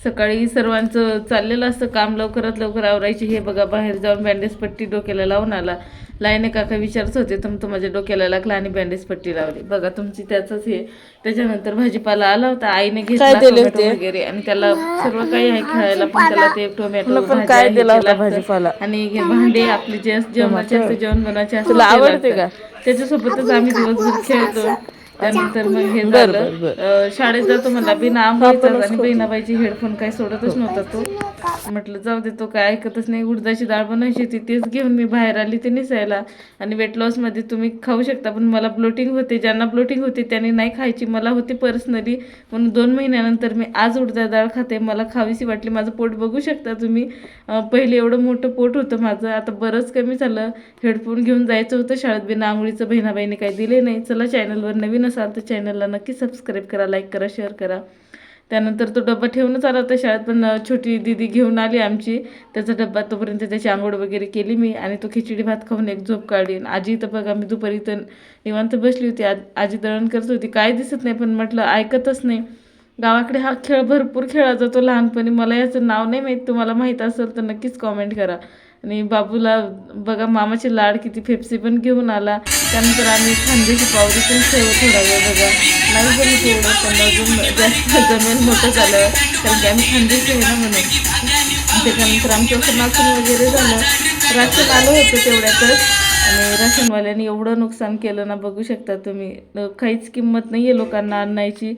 सकाळी सर्वांचं चाललेलं असतं काम, लवकरात लवकर आवरायची. हे बघा बाहेर जाऊन बँडेज पट्टी डोक्याला लावून आला. लाईने काका विचारत होते तुम माझ्या डोक्याला लागला आणि बँडेज पट्टी लावली. बघा तुमची त्याचंच हे. त्याच्यानंतर भाजीपाला आला होता, आईने घेतला टोमॅटो वगैरे आणि त्याला सर्व काही आहे खेळायला, पण त्याला ते टोमॅटो भाजीपाला आणि भांडे आपले जे जेवणाचे असते, जेवण बनवायचे असते, आवडते का त्याच्यासोबतच आम्ही दिवसभर खेळतो. त्यानंतर मग हे झालं, शाळेत जातो म्हणला बिना आंघोळीचा आणि बहिणाबाईची हेडफोन काय सोडतच नव्हता तो. म्हटलं जाऊ दे, तो काय ऐकतच नाही. उडदाची डाळ बनवायची होती, तेच घेऊन मी बाहेर आली ते निसायला. आणि वेट लॉसमध्ये तुम्ही खाऊ शकता, पण मला ब्लोटिंग होते. ज्यांना ब्लोटिंग होते त्यांनी नाही खायची, मला होती पर्सनली. म्हणून 2 महिन्यानंतर मी आज उडदा डाळ खाते. मला खावीशी वाटली. माझं पोट बघू शकता तुम्ही. पहिले एवढं मोठं पोट होतं माझं, आता बरंच कमी झालं. हेडफोन घेऊन जायचं होतं शाळेत, बिना आंघोळीचं बहिणाबाईने काही दिले नाही. चला, चॅनलवर नवीन असाल तर चॅनलला नक्की सबस्क्राईब करा, लाईक करा, शेअर करा. त्यानंतर तो डब्बा ठेवूनच आला होता शाळेत, पण छोटी दीदी घेऊन आली आमची त्याचा डब्बा. तोपर्यंत त्याची आंघोळ वगैरे केली मी आणि तो खिचडी भात खाऊन एक झोप काढली. आजी तर बघा, मी दुपारी तर निवांत बसली होती. आजी दळण करत होती, काय दिसत नाही, पण म्हटलं ऐकतच नाही. गावाकडे हा खेळ भरपूर खेळला जातो लहानपणी. मला याचं नाव नाही माहीत, तुम्हाला माहीत असेल तर नक्कीच कॉमेंट करा. आणि बाबूला बघा मामाचे लाड किती, फेप्सी पण घेऊन आला. त्यानंतर आम्ही खांद्याची पावरी पण खेळलो थोडा वेळ. बघा नाही जमत एवढं, पण अजून जास्त जमेल मोठं झालं, कारण की आम्ही खांदेशी आहे ना म्हणून. त्याच्यानंतर आमचं असं नाचून वगैरे झालं. राशन आलं होतं तेवढ्यातच, आणि राशनवाल्याने एवढं नुकसान केलं ना, बघू शकता तुम्ही. काहीच किंमत नाही आहे लोकांना अन्नाची.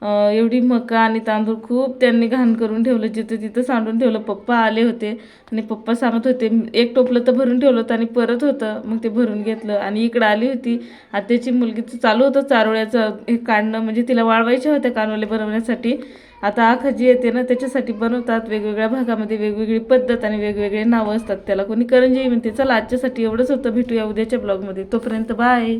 एवढी मका आणि तांदूळ खूप त्यांनी घाण करून ठेवलं, जिथं तिथं सांडून ठेवलं. पप्पा आले होते आणि पप्पा सांगत होते, एक टोपलं तर भरून ठेवलं होतं आणि परत होतं, मग ते भरून घेतलं. आणि इकडं आली होती आत्याची मुलगीचं, चालू होतं चारोळ्याचं हे काढणं, म्हणजे तिला वाळवायच्या होत्या कानोले बनवण्यासाठी. आता आखाजी येते ना, त्याच्यासाठी बनवतात. वेगवेगळ्या भागामध्ये वेगवेगळी पद्धत आणि वेगवेगळे नावं असतात त्याला. कोणी करंजी म्हणते. चला, आजच्यासाठी एवढंच होतं. भेटूया उद्याच्या ब्लॉगमध्ये. तोपर्यंत बाय.